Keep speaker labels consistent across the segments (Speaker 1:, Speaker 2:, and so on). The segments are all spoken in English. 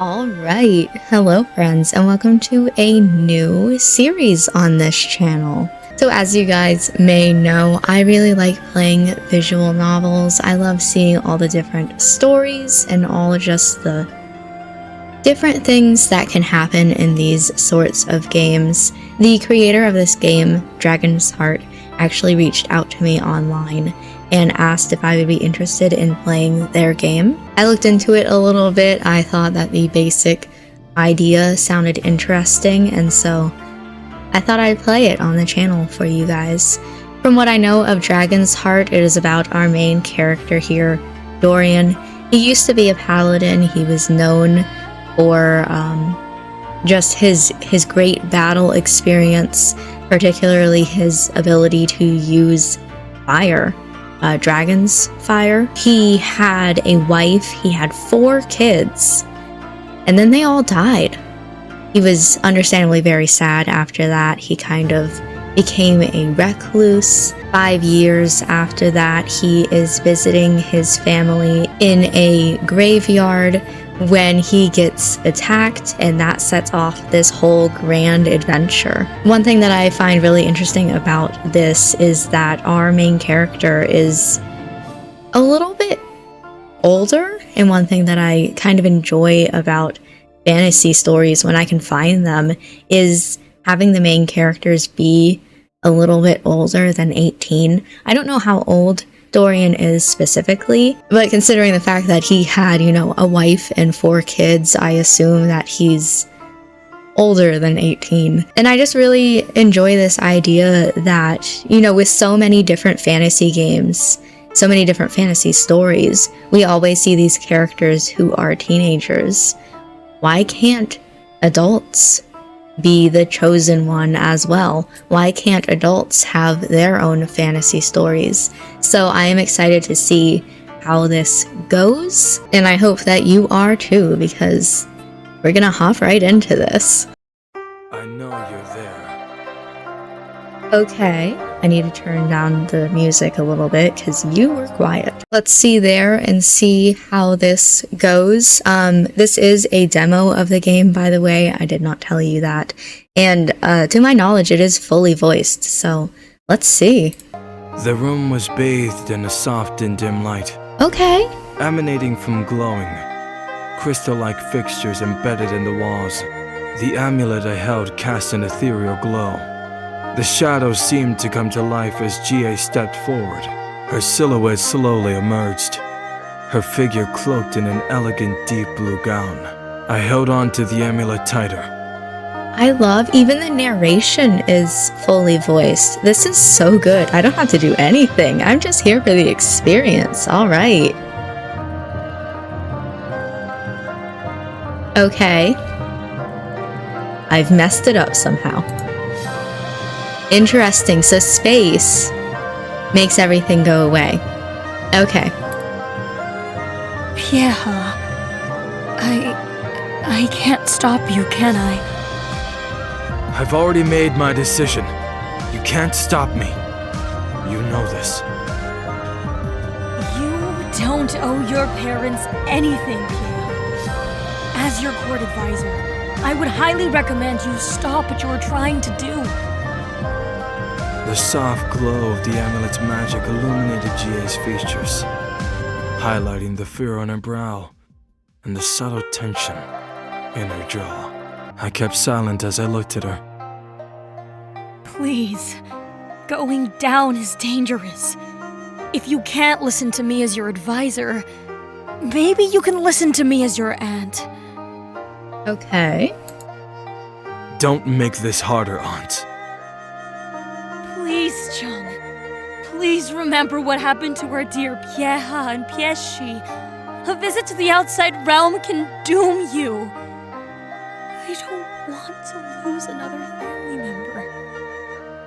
Speaker 1: All right, hello friends, and welcome to a new series on this channel. So as you guys may know, I really like playing visual novels. I love seeing all the different stories and all just the different things that can happen in these sorts of games. The creator of this game, Dragon's Heart, actually reached out to me online and asked if I would be interested in playing their game. I looked into it a little bit. I thought that the basic idea sounded interesting, and so I thought I'd play it on the channel for you guys. From what I know of Dragon's Heart, it is about our main character here, Dorian. He used to be a paladin. He was known for just his great battle experience, particularly his ability to use fire. Dragon's fire. He had a wife, he had 4 kids, and then they all died. He was understandably very sad after that. He kind of became a recluse. 5 years after that, he is visiting his family in a graveyard when he gets attacked, and that sets off this whole grand adventure. One thing that I find really interesting about this is that our main character is a little bit older, and one thing that I kind of enjoy about fantasy stories when I can find them is having the main characters be a little bit older than 18. I don't know how old Dorian is specifically, but considering the fact that he had, a wife and 4 kids, I assume that he's older than 18. And I just really enjoy this idea that, with so many different fantasy games, so many different fantasy stories, we always see these characters who are teenagers. Why can't adults be the chosen one as well? Why can't adults have their own fantasy stories? So I am excited to see how this goes, and I hope that you are too, because we're gonna hop right into this.
Speaker 2: I know you're there.
Speaker 1: Okay, I need to turn down the music a little bit because you were quiet. Let's see there and see how this goes. This is a demo of the game, by the way. I did not tell you that. And to my knowledge, it is fully voiced, so let's see.
Speaker 2: The room was bathed in a soft and dim light.
Speaker 1: Okay.
Speaker 2: Emanating from glowing, crystal-like fixtures embedded in the walls. The amulet I held cast an ethereal glow. The shadows seemed to come to life as Gia stepped forward. Her silhouette slowly emerged, her figure cloaked in an elegant deep blue gown. I held on to the amulet tighter.
Speaker 1: I love, even the narration is fully voiced. This is so good. I don't have to do anything. I'm just here for the experience. All right. Okay. I've messed it up somehow. Interesting, so space makes everything go away. Okay.
Speaker 3: Pieha, I can't stop you, can I?
Speaker 2: I've already made my decision. You can't stop me. You know this.
Speaker 3: You don't owe your parents anything, Pieha. As your court advisor, I would highly recommend you stop what you're trying to do.
Speaker 2: The soft glow of the amulet's magic illuminated Gia's features, highlighting the fear on her brow and the subtle tension in her jaw. I kept silent as I looked at her.
Speaker 3: Please, going down is dangerous. If you can't listen to me as your advisor, maybe you can listen to me as your aunt.
Speaker 1: Okay.
Speaker 2: Don't make this harder, Aunt.
Speaker 3: Please, Chung. Please remember what happened to our dear Pieha and Pieshi. A visit to the outside realm can doom you. I don't want to lose another family member.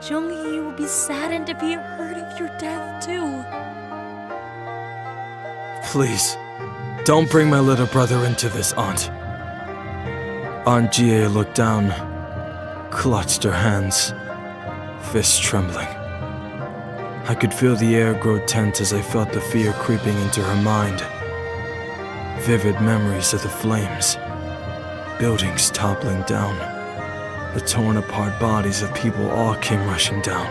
Speaker 3: Jung-hee will be saddened if he heard of your death, too.
Speaker 2: Please, don't bring my little brother into this, Aunt. Aunt Gia looked down, clutched her hands, fists trembling. I could feel the air grow tense as I felt the fear creeping into her mind. Vivid memories of the flames, Buildings toppling down. The torn apart bodies of people all came rushing down.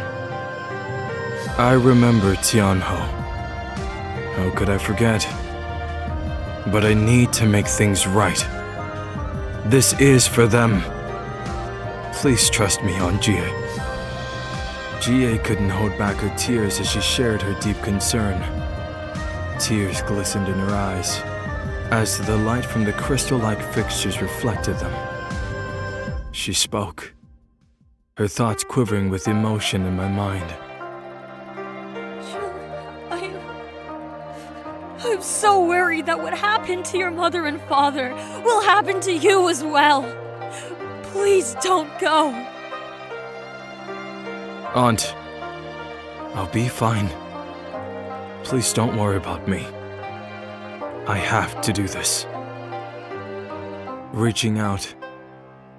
Speaker 2: I remember Tianho. How could I forget? But I need to make things right. This is for them. Please trust me on Jie. Jie couldn't hold back her tears as she shared her deep concern. Tears glistened in her eyes as the light from the crystal-like fixtures reflected them. She spoke, her thoughts quivering with emotion in my mind.
Speaker 3: I'm so worried that what happened to your mother and father will happen to you as well. Please don't go.
Speaker 2: Aunt, I'll be fine. Please don't worry about me. I have to do this. Reaching out,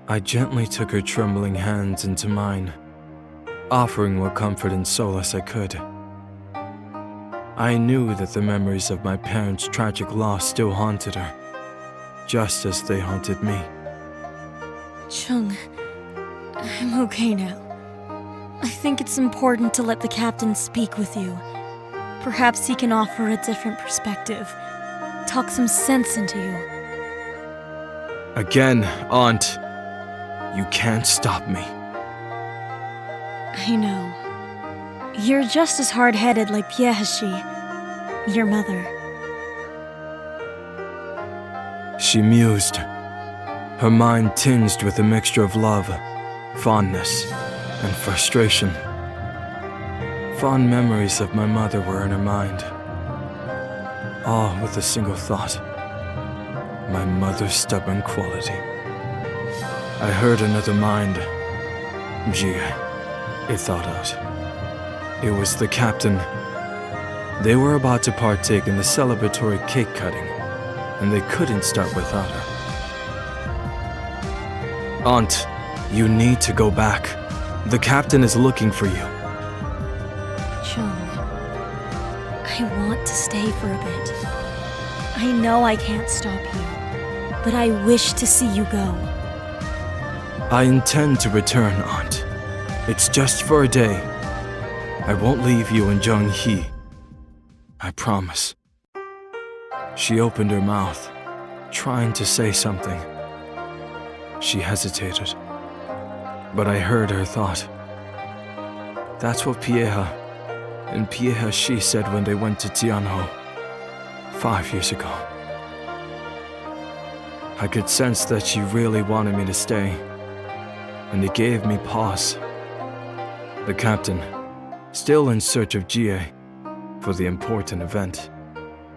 Speaker 2: I gently took her trembling hands into mine, offering what comfort and solace I could. I knew that the memories of my parents' tragic loss still haunted her, just as they haunted me.
Speaker 3: Chung, I'm okay now. I think it's important to let the captain speak with you. Perhaps he can offer a different perspective, talk some sense into you.
Speaker 2: Again, Aunt, you can't stop me.
Speaker 3: I know. You're just as hard-headed like Piehashi, your mother.
Speaker 2: She mused, her mind tinged with a mixture of love, fondness, and frustration. Fond memories of my mother were in her mind, all with a single thought: my mother's stubborn quality. I heard another mind. Jie, it thought out. It was the captain. They were about to partake in the celebratory cake cutting, and they couldn't start without her. Aunt, you need to go back. The captain is looking for you.
Speaker 3: Chung, I want to stay for a bit. I know I can't stop you, but I wish to see you go.
Speaker 2: I intend to return, Aunt. It's just for a day. I won't leave you in Zhenghe. I promise. She opened her mouth, trying to say something. She hesitated, but I heard her thought. That's what Pieha and Piehashi said when they went to Tianho 5 years ago. I could sense that she really wanted me to stay, and it gave me pause. The captain, still in search of Jie for the important event,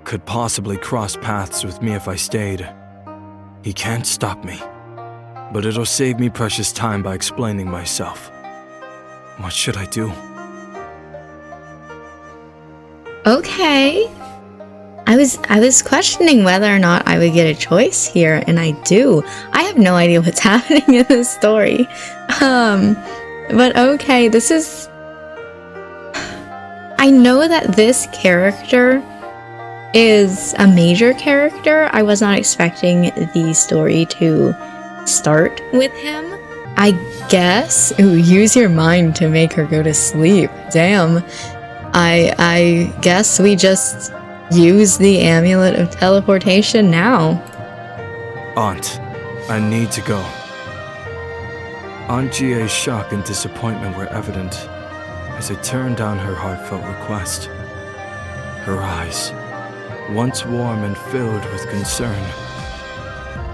Speaker 2: could possibly cross paths with me if I stayed. He can't stop me, but it'll save me precious time by explaining myself. What should I do?
Speaker 1: Okay. I was questioning whether or not I would get a choice here, and I do. I have no idea what's happening in this story. But okay, this is... I know that this character is a major character. I was not expecting the story to start with him. I guess... Ooh, use your mind to make her go to sleep. Damn. I guess we just use the amulet of teleportation now.
Speaker 2: Aunt, I need to go. Aunt Jie's shock and disappointment were evident as I turned down her heartfelt request. Her eyes, once warm and filled with concern,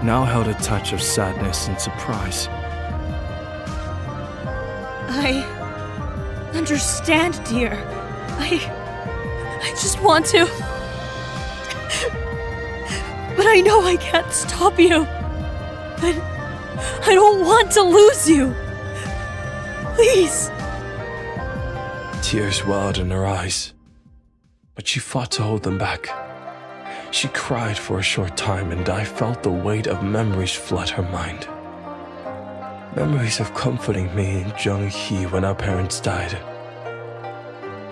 Speaker 2: now held a touch of sadness and surprise.
Speaker 3: I understand, dear. I just want to. But I know I can't stop you. But I don't want to lose you. Please.
Speaker 2: Tears welled in her eyes, but she fought to hold them back. She cried for a short time, and I felt the weight of memories flood her mind. Memories of comforting me in Zhenghe when our parents died,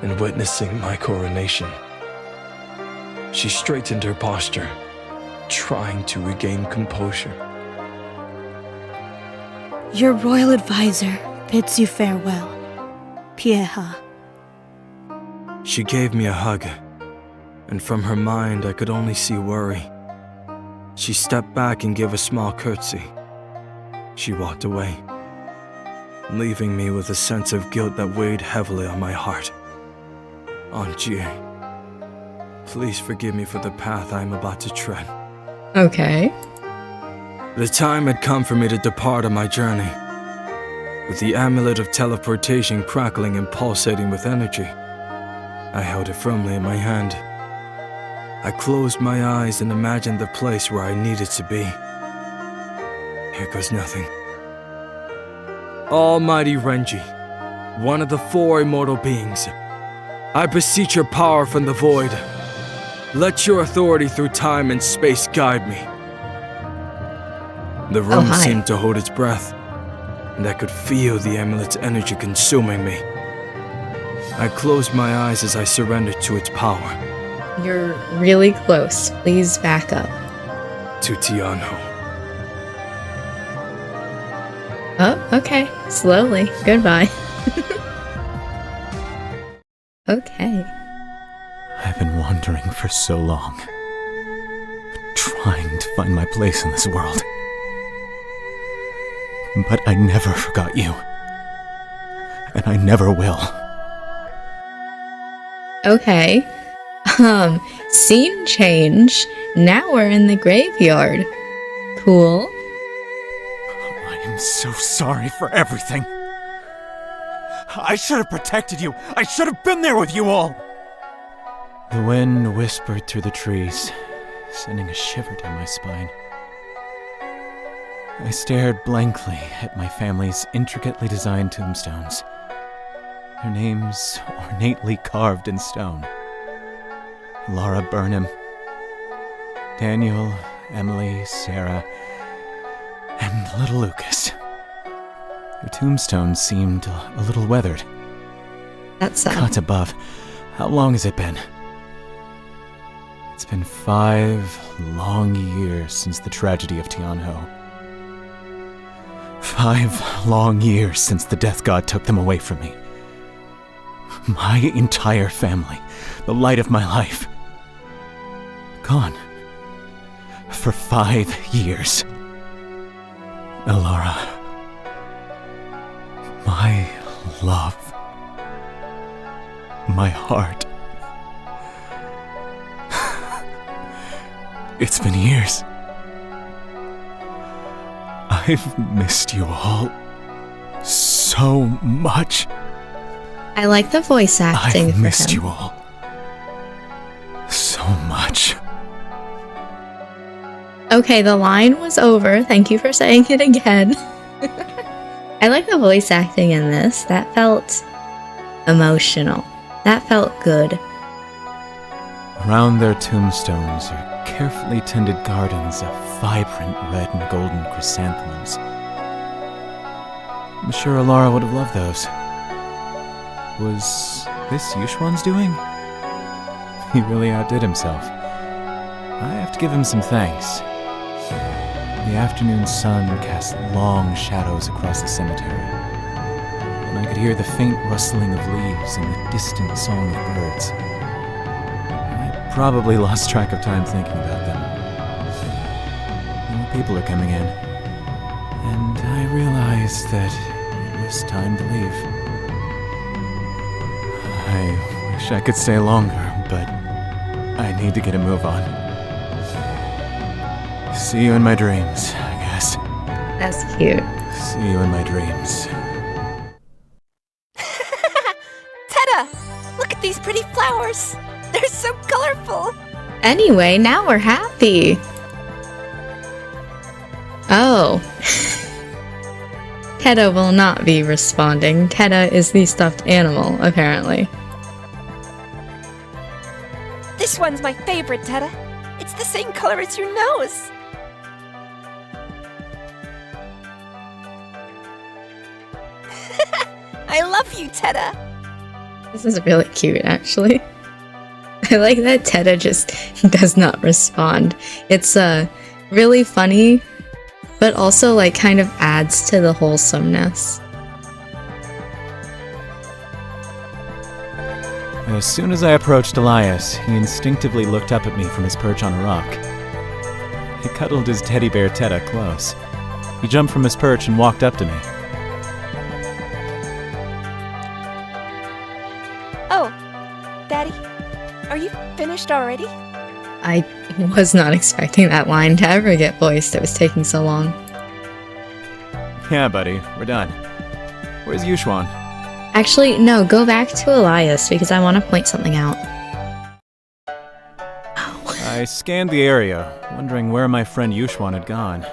Speaker 2: and witnessing my coronation. She straightened her posture, trying to regain composure.
Speaker 4: Your royal advisor bids you farewell, Pieha.
Speaker 2: She gave me a hug, and from her mind I could only see worry. She stepped back and gave a small curtsy. She walked away, leaving me with a sense of guilt that weighed heavily on my heart. Anjie, please forgive me for the path I am about to tread.
Speaker 1: Okay.
Speaker 2: The time had come for me to depart on my journey. With the amulet of teleportation crackling and pulsating with energy, I held it firmly in my hand. I closed my eyes and imagined the place where I needed to be. Here goes nothing. Almighty Renji, one of the 4 immortal beings, I beseech your power from the void. Let your authority through time and space guide me. The room seemed to hold its breath, and I could feel the amulet's energy consuming me. I closed my eyes as I surrendered to its power.
Speaker 1: You're really close. Please back up.
Speaker 2: To Tianho.
Speaker 1: Oh, okay. Slowly. Goodbye. Okay.
Speaker 5: I've been wandering for so long, trying to find my place in this world. But I never forgot you. And I never will.
Speaker 1: Okay. Scene change. Now we're in the graveyard. Cool.
Speaker 5: I am so sorry for everything. I should have protected you. I should have been there with you all. The wind whispered through the trees, sending a shiver down my spine. I stared blankly at my family's intricately designed tombstones, their names ornately carved in stone. Laura Burnham, Daniel, Emily, Sarah, and little Lucas. Their tombstones seemed a little weathered.
Speaker 1: That's sad.
Speaker 5: Cut above. How long has it been? It's been 5 long years since the tragedy of Tianho. 5 long years since the death god took them away from me. My entire family, the light of my life, gone. For 5 years. Elara, my love, my heart. It's been years. I've missed you all so much.
Speaker 1: I like the voice acting
Speaker 5: I've
Speaker 1: for
Speaker 5: missed
Speaker 1: him.
Speaker 5: you all so much.
Speaker 1: Okay, the line was over. Thank you for saying it again. I like the voice acting in this. That felt emotional. That felt good.
Speaker 5: Around their tombstones are carefully tended gardens of vibrant red and golden chrysanthemums. I'm sure Elara would have loved those. Was this Yushwan's doing? He really outdid himself. I have to give him some thanks. The afternoon sun cast long shadows across the cemetery, and I could hear the faint rustling of leaves and the distant song of birds. I probably lost track of time thinking about them. More people are coming in, and I realized that it was time to leave. I wish I could stay longer, but I need to get a move on. See you in my dreams, I guess.
Speaker 1: That's cute.
Speaker 5: See you in my dreams.
Speaker 4: Tedda! Look at these pretty flowers! They're so colorful!
Speaker 1: Anyway, now we're happy. Oh. Tedda will not be responding. Tedda is the stuffed animal, apparently.
Speaker 4: This one's my favorite, Tedda. It's the same color as your nose. I love you, Tedda.
Speaker 1: This is really cute, actually. I like that Tedda just does not respond. It's really funny but also like kind of adds to the wholesomeness.
Speaker 5: As soon as I approached Elias, he instinctively looked up at me from his perch on a rock. He cuddled his teddy bear Tedda close. He jumped from his perch and walked up to me.
Speaker 4: Oh, Daddy, are you finished already?
Speaker 1: I was not expecting that line to ever get voiced. It was taking so long.
Speaker 5: Yeah, buddy, we're done. Where's Yushuan?
Speaker 1: Actually, no, go back to Elias because I want to point something out.
Speaker 5: I scanned the area, wondering where my friend Yushuan had gone.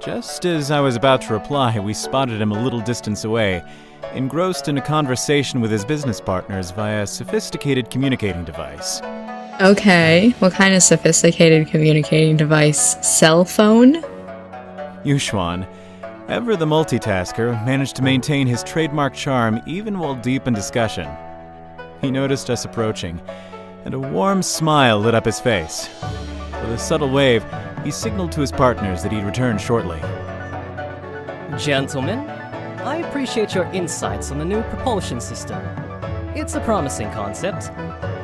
Speaker 5: Just as I was about to reply, we spotted him a little distance away, engrossed in a conversation with his business partners via a sophisticated communicating device.
Speaker 1: Okay, what kind of sophisticated communicating device? Cell phone?
Speaker 5: Yushuan, ever the multitasker, managed to maintain his trademark charm even while deep in discussion. He noticed us approaching, and a warm smile lit up his face. With a subtle wave, he signaled to his partners that he'd return shortly.
Speaker 6: Gentlemen, I appreciate your insights on the new propulsion system. It's a promising concept,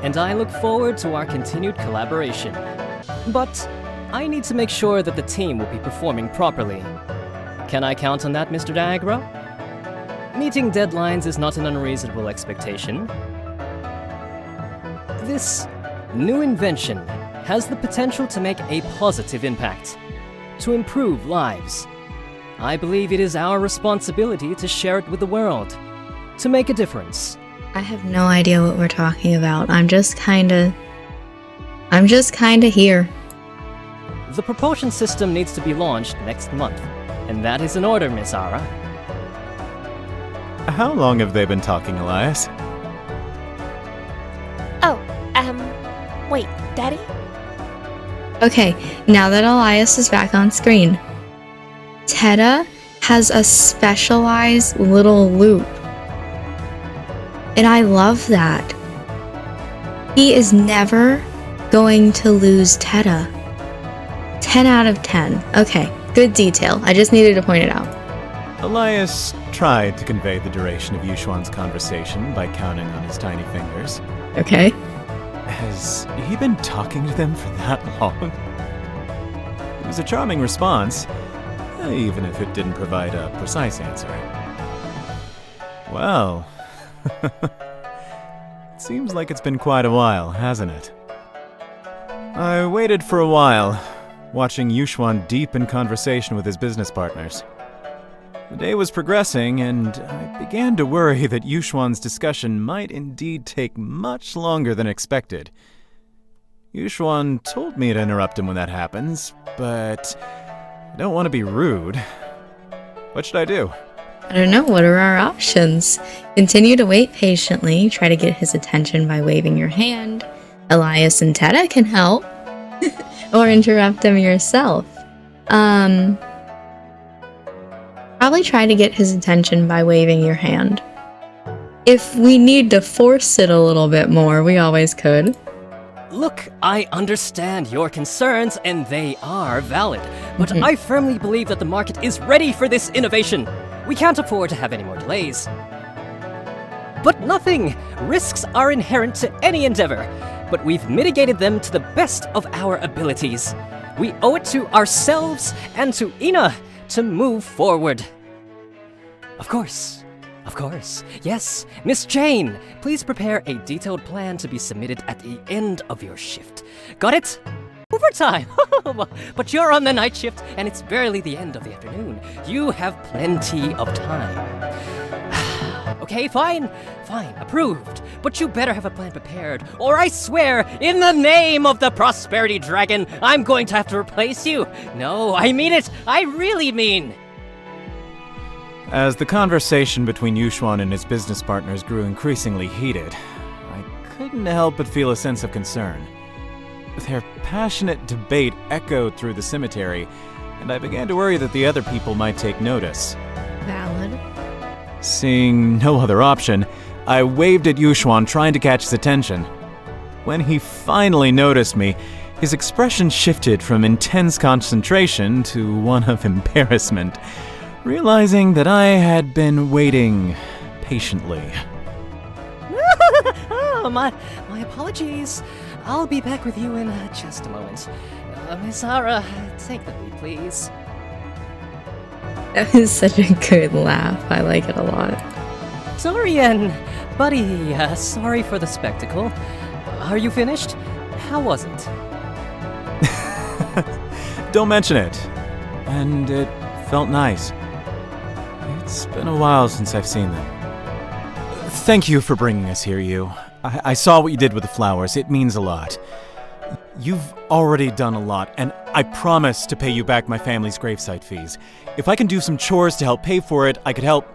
Speaker 6: and I look forward to our continued collaboration. But I need to make sure that the team will be performing properly. Can I count on that, Mr. Diagro? Meeting deadlines is not an unreasonable expectation. This new invention has the potential to make a positive impact, to improve lives. I believe it is our responsibility to share it with the world, to make a difference.
Speaker 1: I have no idea what we're talking about. I'm just kinda here.
Speaker 6: The propulsion system needs to be launched next month, and that is in order, Miss Ara.
Speaker 5: How long have they been talking, Elias?
Speaker 4: Oh, wait, Daddy?
Speaker 1: Okay, now that Elias is back on screen, Tedda has a specialized little loop. And I love that. He is never going to lose Tedda. 10 out of 10. Okay, good detail. I just needed to point it out.
Speaker 5: Elias tried to convey the duration of Yushuan's conversation by counting on his tiny fingers.
Speaker 1: Okay.
Speaker 5: Has he been talking to them for that long? It was a charming response, even if it didn't provide a precise answer. Well, it seems like it's been quite a while, hasn't it? I waited for a while, watching Yushuan deep in conversation with his business partners. The day was progressing, and I began to worry that Yushuan's discussion might indeed take much longer than expected. Yushuan told me to interrupt him when that happens, but I don't want to be rude. What should I do?
Speaker 1: I don't know, what are our options? Continue to wait patiently, try to get his attention by waving your hand. Elias and Tedda can help. Or interrupt him yourself. Probably try to get his attention by waving your hand. If we need to force it a little bit more, we always could.
Speaker 6: Look, I understand your concerns, and they are valid. But I firmly believe that the market is ready for this innovation. We can't afford to have any more delays. But nothing! Risks are inherent to any endeavor, but we've mitigated them to the best of our abilities. We owe it to ourselves and to Ina to move forward. Of course. Yes, Miss Jane, please prepare a detailed plan to be submitted at the end of your shift. Got it? Overtime! But you're on the night shift, and it's barely the end of the afternoon. You have plenty of time. Okay, fine, approved. But you better have a plan prepared, or I swear, in the name of the Prosperity Dragon, I'm going to have to replace you. No, I mean it. I really mean.
Speaker 5: As the conversation between Yushuan and his business partners grew increasingly heated, I couldn't help but feel a sense of concern. Their passionate debate echoed through the cemetery, and I began to worry that the other people might take notice.
Speaker 1: Valid.
Speaker 5: Seeing no other option, I waved at Yushuan, trying to catch his attention. When he finally noticed me, His expression shifted from intense concentration to one of embarrassment, realizing that I had been waiting patiently.
Speaker 6: Oh, my apologies. I'll be back with you in just a moment. Miss Zara, take the lead, please.
Speaker 1: That was such a good laugh. I like it a lot.
Speaker 6: Dorian, buddy, sorry for the spectacle. Are you finished? How was it?
Speaker 5: Don't mention it. And it felt nice. It's been a while since I've seen them. Thank you for bringing us here, you. I saw what you did with the flowers. It means a lot. You've already done a lot, and I promise to pay you back my family's gravesite fees. If I can do some chores to help pay for it, I could help.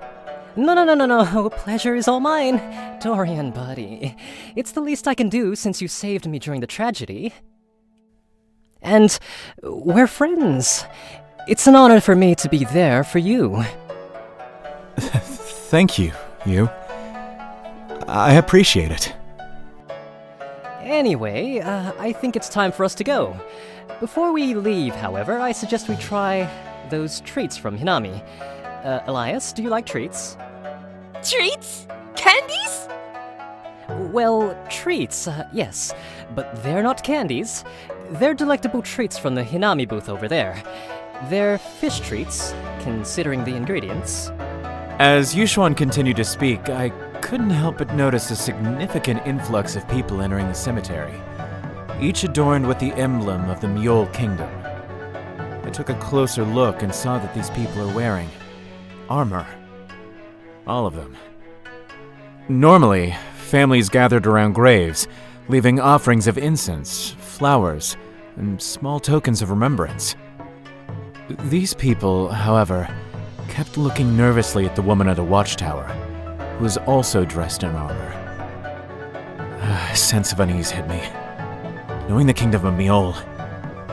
Speaker 6: No. Pleasure is all mine. Dorian, buddy. It's the least I can do since you saved me during the tragedy. And we're friends. It's an honor for me to be there for you.
Speaker 5: Thank you, you. I appreciate it.
Speaker 6: Anyway, I think it's time for us to go. Before we leave, however, I suggest we try those treats from Hinami. Elias, do you like treats?
Speaker 4: Treats? Candies?
Speaker 6: Well, treats, yes. But they're not candies. They're delectable treats from the Hinami booth over there. They're fish treats, considering the ingredients.
Speaker 5: As Yushuan continued to speak, I couldn't help but notice a significant influx of people entering the cemetery, each adorned with the emblem of the Mule Kingdom. I took a closer look and saw that these people are wearing armor. All of them. Normally, families gathered around graves, leaving offerings of incense, flowers, and small tokens of remembrance. These people, however, kept looking nervously at the woman at the watchtower, who was also dressed in armor. A sense of unease hit me. Knowing the kingdom of Miol,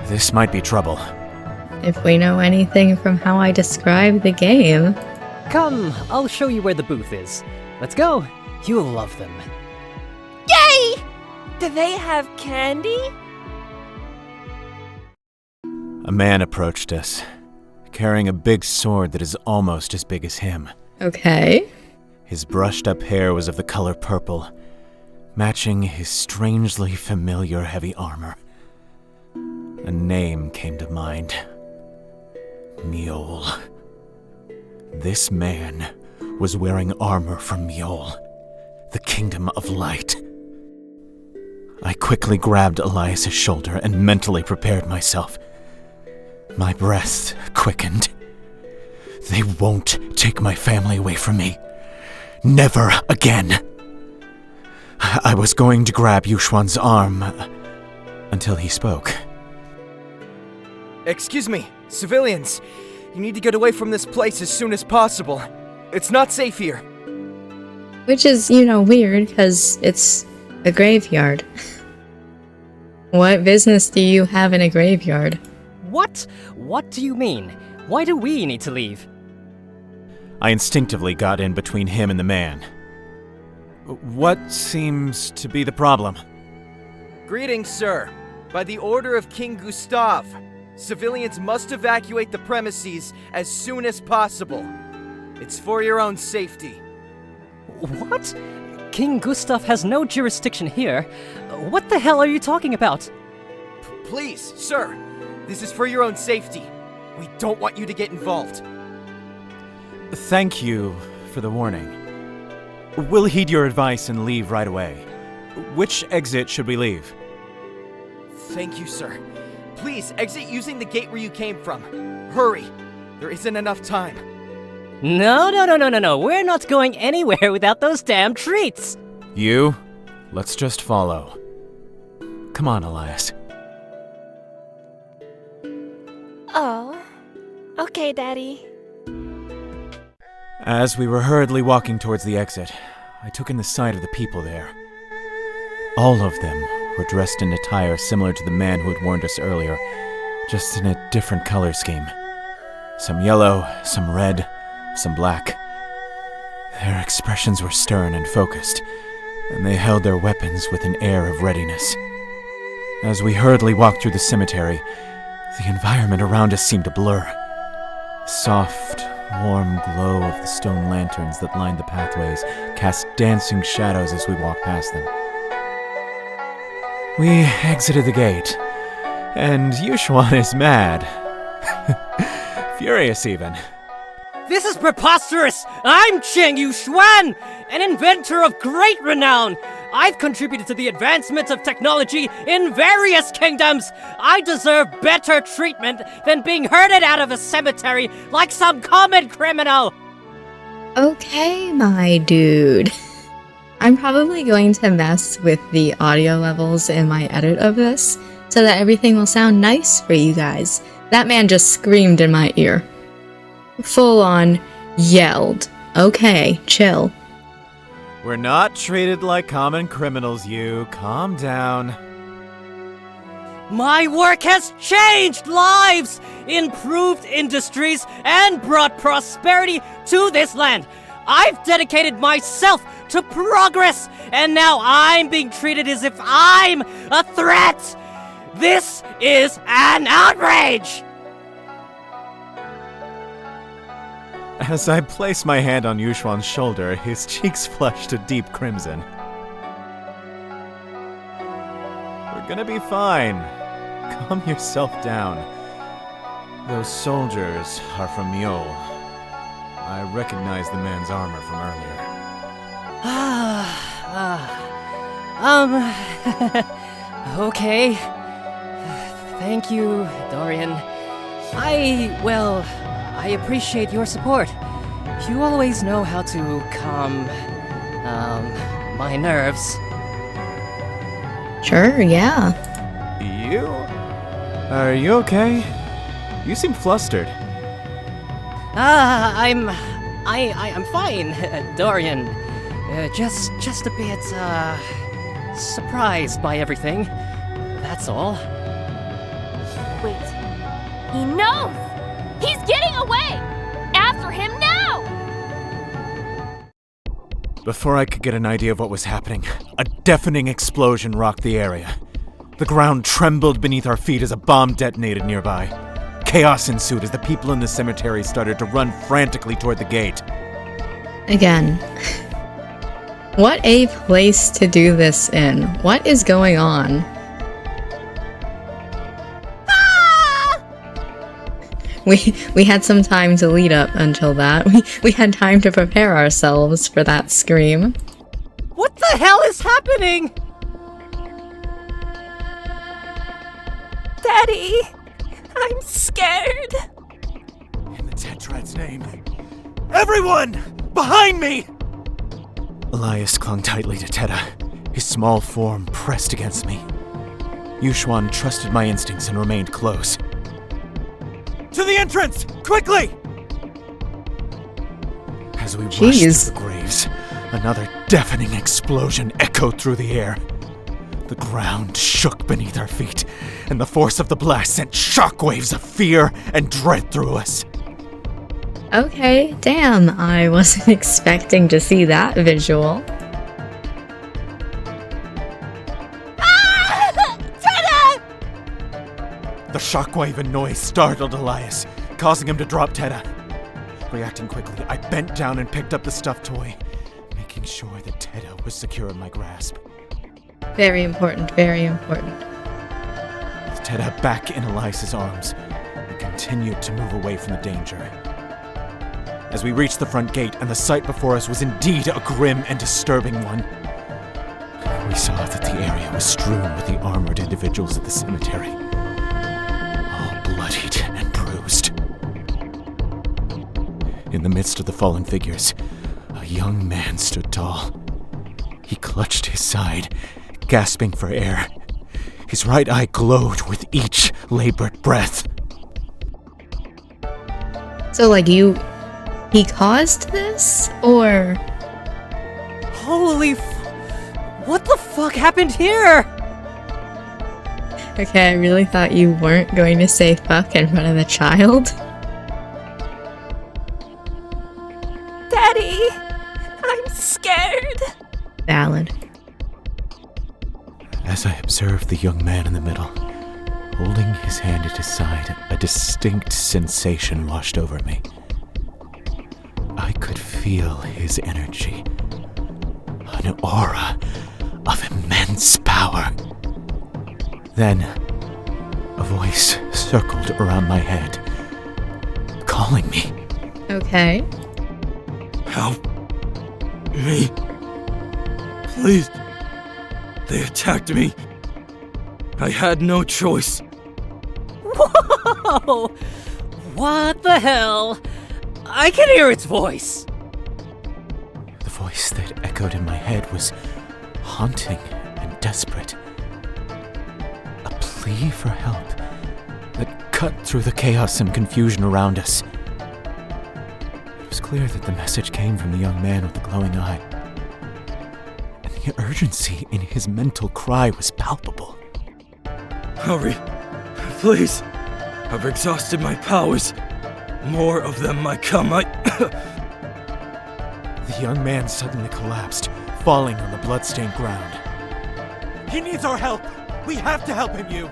Speaker 5: this might be trouble.
Speaker 1: If we know anything from how I described the game.
Speaker 6: Come, I'll show you where the booth is. Let's go. You'll love them.
Speaker 4: Yay! Do they have candy?
Speaker 5: A man approached us, carrying a big sword that is almost as big as him.
Speaker 1: Okay.
Speaker 5: His brushed-up hair was of the color purple, matching his strangely familiar heavy armor. A name came to mind. Miol. This man was wearing armor from Miol, the Kingdom of Light. I quickly grabbed Elias's shoulder and mentally prepared myself. My breath quickened. They won't take my family away from me. Never again. I was going to grab Yushuan's arm until he spoke.
Speaker 7: Excuse me, civilians. You need to get away from this place as soon as possible. It's not safe here.
Speaker 1: Which is, weird, because it's a graveyard. What business do you have in a graveyard?
Speaker 6: What? What do you mean? Why do we need to leave?
Speaker 5: I instinctively got in between him and the man. What seems to be the problem?
Speaker 7: Greetings, sir. By the order of King Gustav, civilians must evacuate the premises as soon as possible. It's for your own safety.
Speaker 6: What? King Gustav has no jurisdiction here. What the hell are you talking about?
Speaker 7: Please, sir. This is for your own safety. We don't want you to get involved.
Speaker 5: Thank you for the warning. We'll heed your advice and leave right away. Which exit should we leave?
Speaker 7: Thank you, sir. Please, exit using the gate where you came from. Hurry. There isn't enough time.
Speaker 6: No. We're not going anywhere without those damn treats.
Speaker 5: You? Let's just follow. Come on, Elias.
Speaker 4: Oh. Okay, Daddy.
Speaker 5: As we were hurriedly walking towards the exit, I took in the sight of the people there. All of them were dressed in attire similar to the man who had warned us earlier, just in a different color scheme. Some yellow, some red, some black. Their expressions were stern and focused, and they held their weapons with an air of readiness. As we hurriedly walked through the cemetery, the environment around us seemed to blur. The soft, warm glow of the stone lanterns that lined the pathways cast dancing shadows as we walked past them. We exited the gate, and Yushuan is mad. Furious, even.
Speaker 6: This is preposterous! I'm Cheng Yuxuan, an inventor of great renown! I've contributed to the advancement of technology in various kingdoms! I deserve better treatment than being herded out of a cemetery like some common criminal!
Speaker 1: Okay, my dude. I'm probably going to mess with the audio levels in my edit of this so that everything will sound nice for you guys. That man just screamed in my ear. Full on yelled. Okay, chill.
Speaker 5: We're not treated like common criminals, you. Calm down.
Speaker 6: My work has changed lives, improved industries, and brought prosperity to this land. I've dedicated myself to progress, and now I'm being treated as if I'm a threat! This is an outrage!
Speaker 5: As I placed my hand on Yushuan's shoulder, his cheeks flushed a deep crimson. We're gonna be fine. Calm yourself down. Those soldiers are from Mule. I recognize the man's armor from earlier.
Speaker 6: Okay. Thank you, Dorian. I appreciate your support. You always know how to calm, my nerves.
Speaker 1: Sure, yeah.
Speaker 5: You? Are you okay? You seem flustered.
Speaker 6: I'm fine, Dorian. Just a bit, surprised by everything. That's all.
Speaker 3: Wait. He knows! He's getting away! After him now!
Speaker 5: Before I could get an idea of what was happening, a deafening explosion rocked the area. The ground trembled beneath our feet as a bomb detonated nearby. Chaos ensued as the people in the cemetery started to run frantically toward the gate.
Speaker 1: Again. What a place to do this in. What is going on? We had some time to lead up until that. We had time to prepare ourselves for that scream.
Speaker 6: What the hell is happening?
Speaker 4: Daddy, I'm scared.
Speaker 5: In the Tetrad's name, everyone! Behind me! Elias clung tightly to Tedda, his small form pressed against me. Yushuan trusted my instincts and remained close. To the entrance! Quickly! As we rushed through the graves, another deafening explosion echoed through the air. The ground shook beneath our feet, and the force of the blast sent shockwaves of fear and dread through us.
Speaker 1: Okay, damn, I wasn't expecting to see that visual.
Speaker 5: The shockwave and noise startled Elias, causing him to drop Tedda. Reacting quickly, I bent down and picked up the stuffed toy, making sure that Tedda was secure in my grasp.
Speaker 1: Very important, very important.
Speaker 5: With Tedda back in Elias's arms, we continued to move away from the danger. As we reached the front gate, and the sight before us was indeed a grim and disturbing one, we saw that the area was strewn with the armored individuals of the cemetery. Bloodied and bruised. In the midst of the fallen figures, a young man stood tall. He clutched his side, gasping for air. His right eye glowed with each labored breath.
Speaker 1: So, like, he caused this? Or...
Speaker 6: What the fuck happened here?
Speaker 1: Okay, I really thought you weren't going to say fuck in front of the child.
Speaker 4: Daddy, I'm scared.
Speaker 1: Valid.
Speaker 5: As I observed the young man in the middle, holding his hand at his side, a distinct sensation washed over me. I could feel his energy, an aura of immense power. Then, a voice circled around my head, calling me.
Speaker 1: Okay.
Speaker 2: Help me. Please. They attacked me. I had no choice.
Speaker 6: Whoa! What the hell? I can hear its voice.
Speaker 5: The voice that echoed in my head was haunting and desperate. A plea for help that cut through the chaos and confusion around us. It was clear that the message came from the young man with the glowing eye. And the urgency in his mental cry was palpable.
Speaker 2: Hurry. Please. I've exhausted my powers. More of them might come.
Speaker 5: The young man suddenly collapsed, falling on the blood-stained ground. He needs our help! We have to help him, you!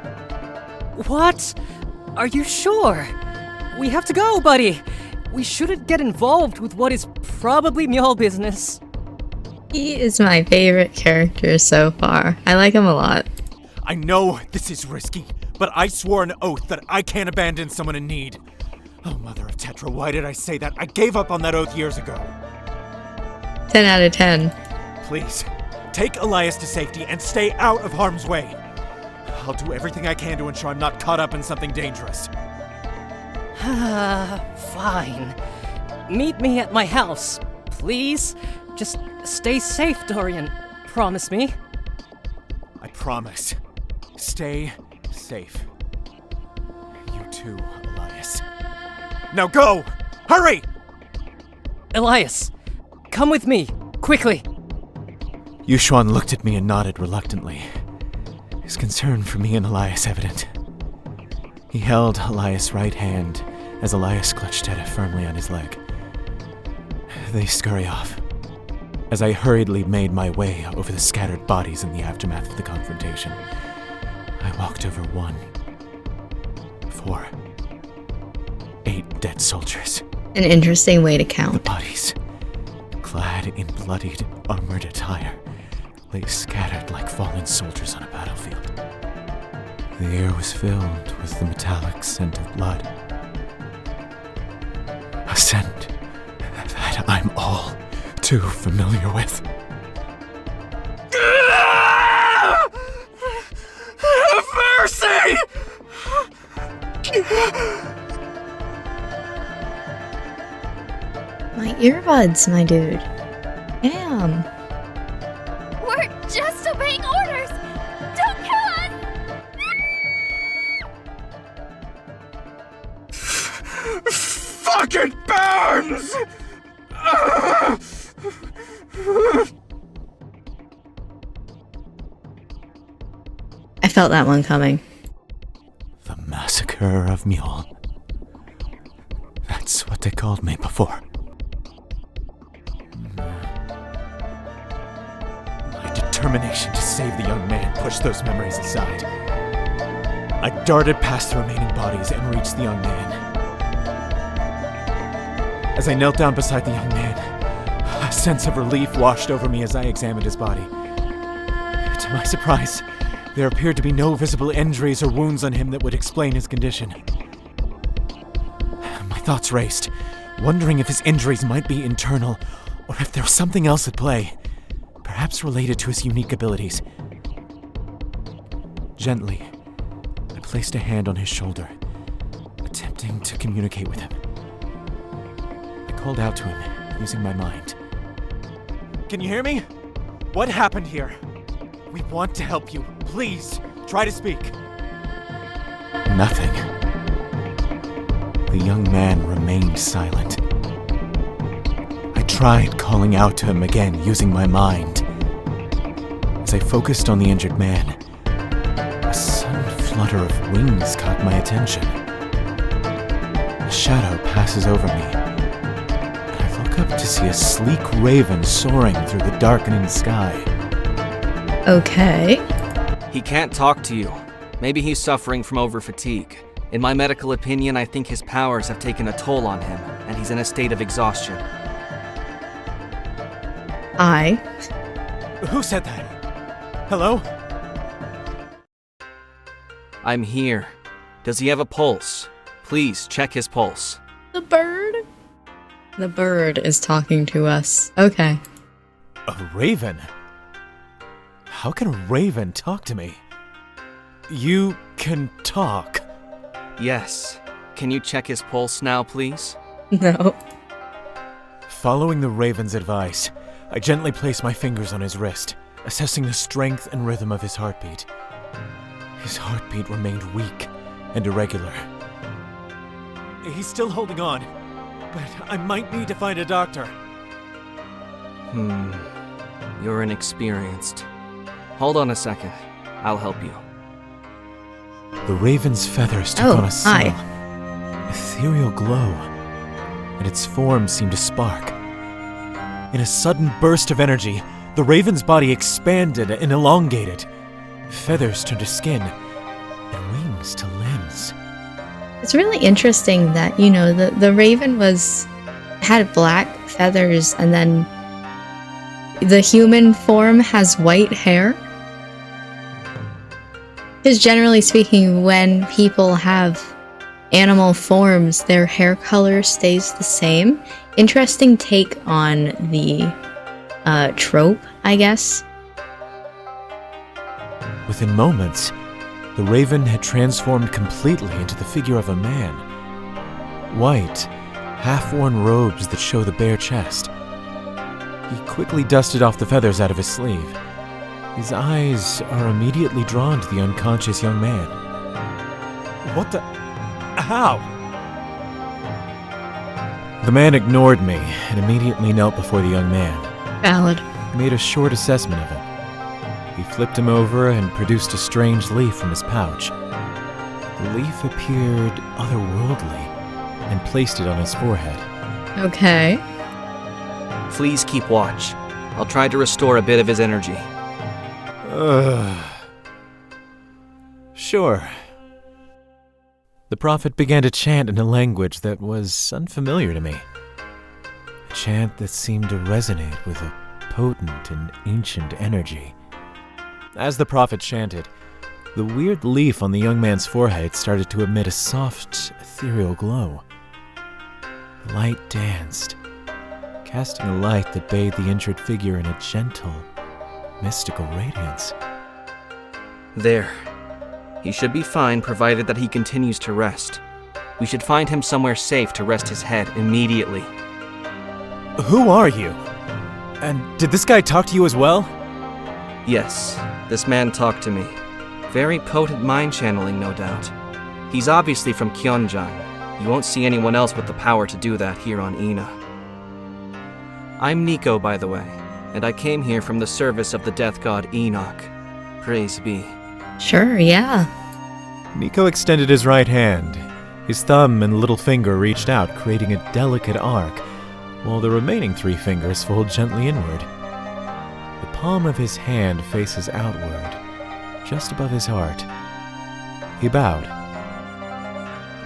Speaker 6: What? Are you sure? We have to go, buddy. We shouldn't get involved with what is probably Mjol business.
Speaker 1: He is my favorite character so far. I like him a lot.
Speaker 5: I know this is risky, but I swore an oath that I can't abandon someone in need. Oh, Mother of Tetra, why did I say that? I gave up on that oath years ago.
Speaker 1: 10 out of 10.
Speaker 5: Please, take Elias to safety and stay out of harm's way. I'll do everything I can to ensure I'm not caught up in something dangerous.
Speaker 6: Fine. Meet me at my house, please. Just stay safe, Dorian. Promise me.
Speaker 5: I promise. Stay safe. You too, Elias. Now go! Hurry!
Speaker 6: Elias, come with me, quickly.
Speaker 5: Yushuan looked at me and nodded reluctantly, his concern for me and Elias evident. He held Elias' right hand as Elias clutched Tedda firmly on his leg. They scurry off. As I hurriedly made my way over the scattered bodies in the aftermath of the confrontation, I walked over 1, 4, 8 dead soldiers.
Speaker 1: An interesting way to
Speaker 5: The
Speaker 1: count.
Speaker 5: bodies, clad in bloodied, armored attire, lay scattered like fallen soldiers on a battlefield. The air was filled with the metallic scent of blood. A scent that I'm all too familiar with.
Speaker 2: Have mercy!
Speaker 1: My earbuds, my dude. Damn.
Speaker 3: We're just obeying orders! Don't kill us!
Speaker 2: Fucking burns!
Speaker 1: I felt that one coming.
Speaker 5: The Massacre of Mjol. That's what they called me before. My determination to save the young man pushed those memories aside. I darted past the remaining bodies and reached the young man. As I knelt down beside the young man, a sense of relief washed over me as I examined his body. To my surprise, there appeared to be no visible injuries or wounds on him that would explain his condition. My thoughts raced, wondering if his injuries might be internal, or if there was something else at play, perhaps related to his unique abilities. Gently, I placed a hand on his shoulder, attempting to communicate with him. I called out to him, using my mind. Can you hear me? What happened here? We want to help you. Please, try to speak. Nothing. The young man remained silent. I tried calling out to him again, using my mind. As I focused on the injured man, a sudden flutter of wings caught my attention. A shadow passes over me, and I look up to see a sleek raven soaring through the darkening sky.
Speaker 1: Okay.
Speaker 8: He can't talk to you. Maybe he's suffering from overfatigue. In my medical opinion, I think his powers have taken a toll on him, and he's in a state of exhaustion.
Speaker 5: Who said that? Hello?
Speaker 8: I'm here. Does he have a pulse? Please check his pulse.
Speaker 1: The bird? The bird is talking to us. Okay.
Speaker 5: A raven? How can a raven talk to me? You can talk.
Speaker 8: Yes. Can you check his pulse now, please?
Speaker 1: No.
Speaker 5: Following the raven's advice, I gently placed my fingers on his wrist, assessing the strength and rhythm of his heartbeat. His heartbeat remained weak and irregular. He's still holding on, but I might need to find a doctor.
Speaker 8: You're inexperienced. Hold on a second. I'll help you.
Speaker 5: The raven's feathers took on a
Speaker 1: hi.
Speaker 5: subtle, ethereal glow, and its form seemed to spark. In a sudden burst of energy, the raven's body expanded and elongated. Feathers turned to skin, and wings to limbs.
Speaker 1: It's really interesting that, you know, the raven had black feathers and then the human form has white hair. Because generally speaking, when people have animal forms, their hair color stays the same. Interesting take on the trope, I guess.
Speaker 5: Within moments, the raven had transformed completely into the figure of a man. White, half-worn robes that show the bare chest. He quickly dusted off the feathers out of his sleeve. His eyes are immediately drawn to the unconscious young man. What the... How? The man ignored me and immediately knelt before the young man.
Speaker 1: Valid.
Speaker 5: He made a short assessment of him. He flipped him over and produced a strange leaf from his pouch. The leaf appeared otherworldly and placed it on his forehead.
Speaker 1: Okay.
Speaker 8: Please keep watch. I'll try to restore a bit of his energy.
Speaker 5: Sure. The prophet began to chant in a language that was unfamiliar to me. A chant that seemed to resonate with a potent and ancient energy. As the prophet chanted, the weird leaf on the young man's forehead started to emit a soft, ethereal glow. The light danced, casting a light that bathed the injured figure in a gentle, mystical radiance.
Speaker 8: There. He should be fine provided that he continues to rest. We should find him somewhere safe to rest his head immediately.
Speaker 5: Who are you? And did this guy talk to you as well?
Speaker 8: Yes, this man talked to me. Very potent mind channeling, no doubt. He's obviously from Kyeonjang. You won't see anyone else with the power to do that here on Ina. I'm Nico, by the way, and I came here from the service of the death god Enoch. Praise be.
Speaker 1: Sure, yeah.
Speaker 5: Nico extended his right hand. His thumb and little finger reached out, creating a delicate arc, while the remaining 3 fingers fold gently inward. The palm of his hand faces outward, just above his heart. He bowed.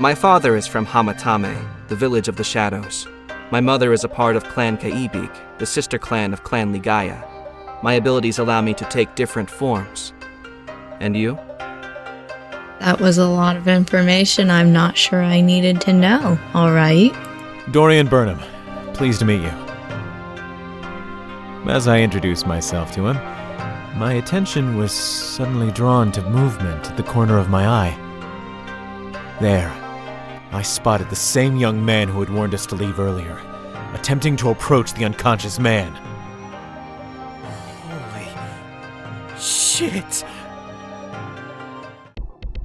Speaker 8: My father is from Hamatame, the village of the shadows. My mother is a part of Clan Kaibig, the sister clan of Clan Ligaya. My abilities allow me to take different forms. And you?
Speaker 1: That was a lot of information I'm not sure I needed to know, alright?
Speaker 5: Dorian Burnham, pleased to meet you. As I introduced myself to him, my attention was suddenly drawn to movement at the corner of my eye. There, I spotted the same young man who had warned us to leave earlier, attempting to approach the unconscious man.
Speaker 7: Holy shit!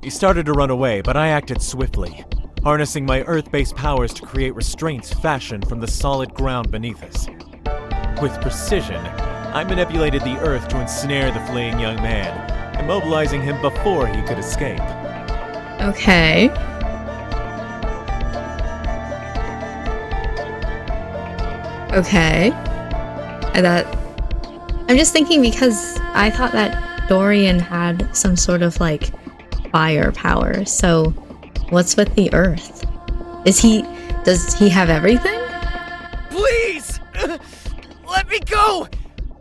Speaker 5: He started to run away, but I acted swiftly, harnessing my earth-based powers to create restraints fashioned from the solid ground beneath us. With precision, I manipulated the earth to ensnare the fleeing young man, immobilizing him before he could escape.
Speaker 1: Okay. Okay. I'm just thinking because I thought that Dorian had some sort of like fire power. So what's with the earth? Does he have everything?
Speaker 7: Please! Let me go!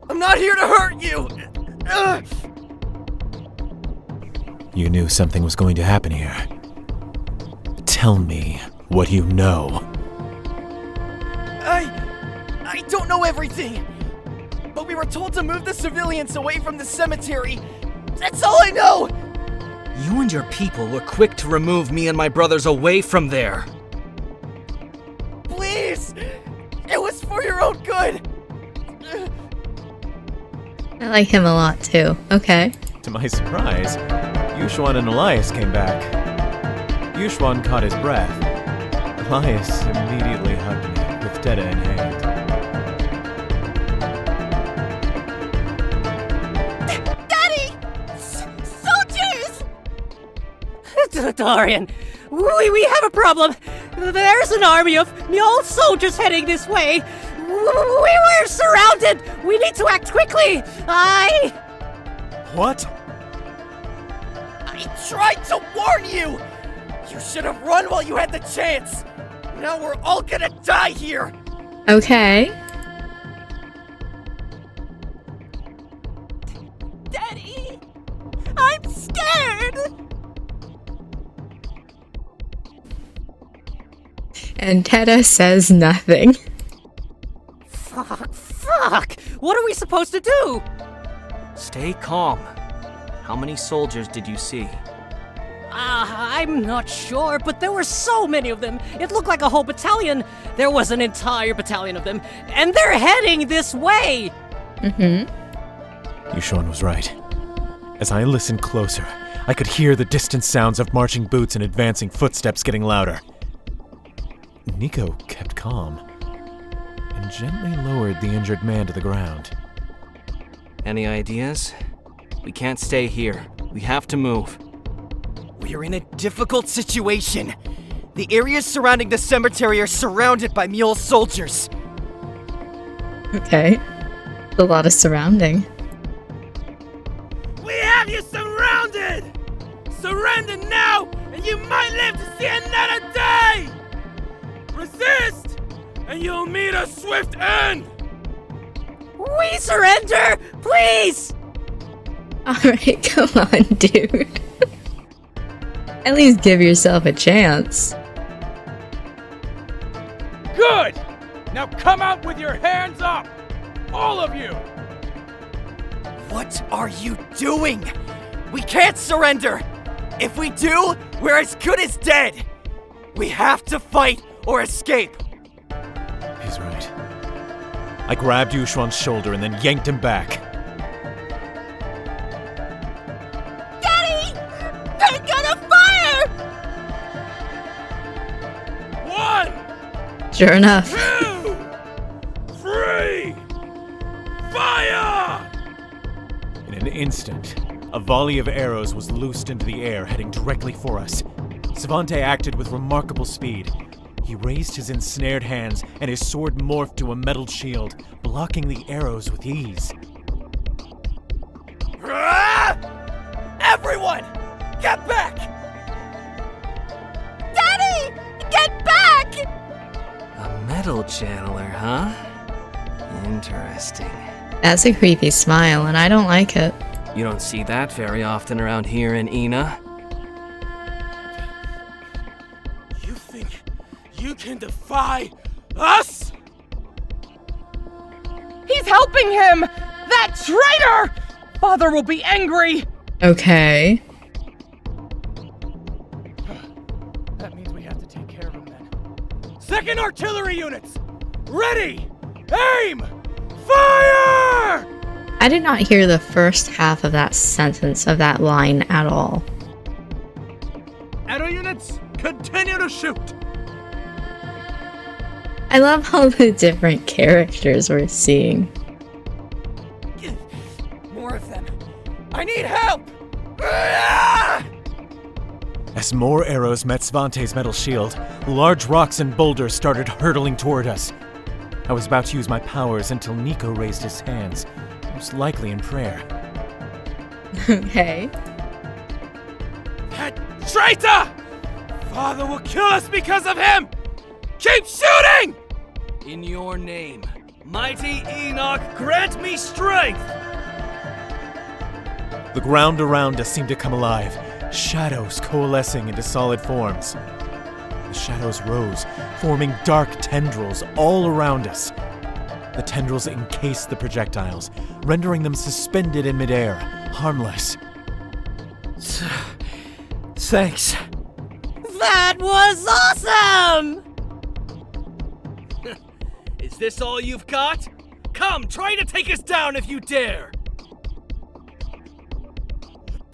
Speaker 7: I'm not here to hurt you!
Speaker 5: You knew something was going to happen here. Tell me what you know.
Speaker 7: I don't know everything, but we were told to move the civilians away from the cemetery. That's all I know!
Speaker 8: You and your people were quick to remove me and my brothers away from there.
Speaker 7: Please! It was for your own good!
Speaker 1: I like him a lot too. Okay.
Speaker 5: To my surprise, Yushuan and Elias came back. Yushuan caught his breath. Elias immediately hugged me with Tedda in hand.
Speaker 4: Daddy! Soldiers!
Speaker 6: Dorian, we have a problem. There's an army of Mjolnir soldiers heading this way. We're surrounded. We need to act quickly.
Speaker 5: What?
Speaker 7: I tried to warn you! You should have run while you had the chance! Now we're all gonna die here!
Speaker 1: Okay.
Speaker 4: Daddy! I'm scared!
Speaker 1: And Tedda says nothing.
Speaker 6: Fuck! What are we supposed to do?
Speaker 8: Stay calm. How many soldiers did you see?
Speaker 6: I'm not sure, but there were so many of them. It looked like a whole battalion. There was an entire battalion of them, and they're heading this way.
Speaker 5: Yushuan was right. As I listened closer, I could hear the distant sounds of marching boots and advancing footsteps getting louder. Nico kept calm and gently lowered the injured man to the ground.
Speaker 8: Any ideas? We can't stay here. We have to move.
Speaker 7: We're in a difficult situation. The areas surrounding the cemetery are surrounded by Mule soldiers.
Speaker 1: Okay. A lot of surrounding.
Speaker 7: We have you surrounded! Surrender now, and you might live to see another day! Resist, and you'll meet a swift end!
Speaker 6: We surrender, please!
Speaker 1: Alright, come on, dude. At least give yourself a chance.
Speaker 9: Good! Now come out with your hands up! All of you!
Speaker 7: What are you doing? We can't surrender! If we do, we're as good as dead! We have to fight or escape!
Speaker 5: He's right. I grabbed Yushuan's shoulder and then yanked him back.
Speaker 4: Daddy! They're gonna fire!
Speaker 9: 1,
Speaker 1: Sure enough.
Speaker 9: 2, 3, fire!
Speaker 5: In an instant, a volley of arrows was loosed into the air, heading directly for us. Savante acted with remarkable speed. He raised his ensnared hands, and his sword morphed to a metal shield, blocking the arrows with ease.
Speaker 7: Everyone! Get back!
Speaker 4: Daddy! Get back!
Speaker 8: A metal channeler, huh? Interesting.
Speaker 1: That's a creepy smile, and I don't like it.
Speaker 8: You don't see that very often around here in Ina.
Speaker 9: You think you can defy us?
Speaker 10: He's helping him! That traitor! Father will be angry!
Speaker 1: Okay.
Speaker 9: That means we have to take care of him then. Second artillery units! Ready! Aim! Fire!
Speaker 1: I did not hear the first half of that sentence of that line at all.
Speaker 9: Arrow units, continue to shoot!
Speaker 1: I love all the different characters we're seeing.
Speaker 7: More of them. I need help!
Speaker 5: As more arrows met Svante's metal shield, large rocks and boulders started hurtling toward us. I was about to use my powers until Nico raised his hands, most likely in prayer.
Speaker 1: Okay.
Speaker 9: That traitor! Father will kill us because of him! Keep shooting!
Speaker 8: In your name, mighty Enoch, grant me strength!
Speaker 5: The ground around us seemed to come alive, shadows coalescing into solid forms. The shadows rose, forming dark tendrils all around us. The tendrils encased the projectiles, rendering them suspended in midair, harmless.
Speaker 8: Thanks.
Speaker 6: That was awesome!
Speaker 8: Is this all you've got? Come, try to take us down if you dare!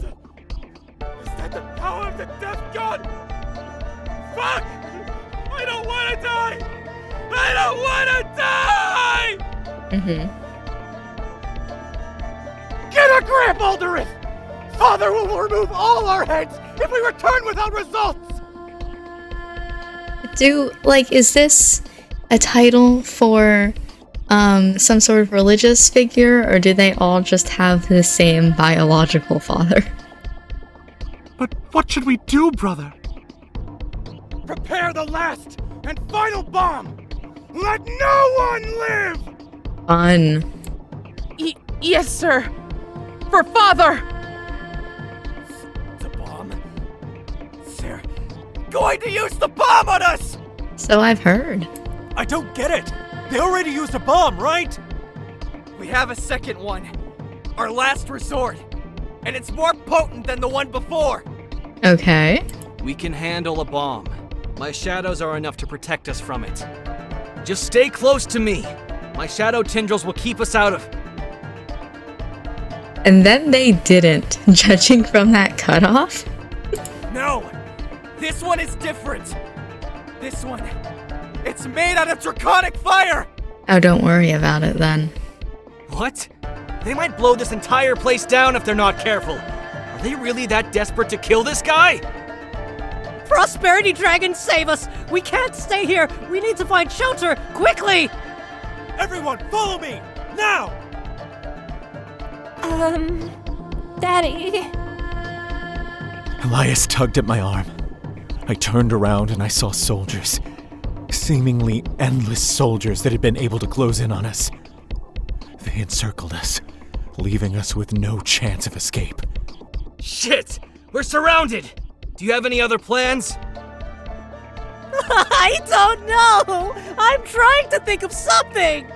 Speaker 9: Is that the power of the death god? Fuck! I don't want to die! I don't want to die! Get a grip, Alderith! Father will remove all our heads if we return without results!
Speaker 1: Is this a title for some sort of religious figure, or do they all just have the same biological father?
Speaker 9: But what should we do, brother? Prepare the last and final bomb! Let no one live!
Speaker 1: Fun.
Speaker 10: Yes, sir. For Father!
Speaker 9: The bomb? They're going to use the bomb on us!
Speaker 1: So I've heard.
Speaker 9: I don't get it! They already used a bomb, right? We have a second one. Our last resort. And it's more potent than the one before.
Speaker 1: Okay.
Speaker 8: We can handle a bomb. My shadows are enough to protect us from it. Just stay close to me. My shadow tendrils will keep us out of...
Speaker 1: And then they didn't, judging from that cutoff.
Speaker 9: No! This one is different! This one, it's made out of draconic fire!
Speaker 1: Oh, don't worry about it then.
Speaker 8: What? They might blow this entire place down if they're not careful. Are they really that desperate to kill this guy?
Speaker 6: Prosperity Dragon, save us! We can't stay here! We need to find shelter, quickly!
Speaker 9: Everyone, follow me! Now!
Speaker 4: Daddy.
Speaker 5: Elias tugged at my arm. I turned around and I saw soldiers. Seemingly endless soldiers that had been able to close in on us. They encircled us, leaving us with no chance of escape.
Speaker 8: Shit! We're surrounded! Do you have any other plans?
Speaker 6: I don't know! I'm trying to think of something!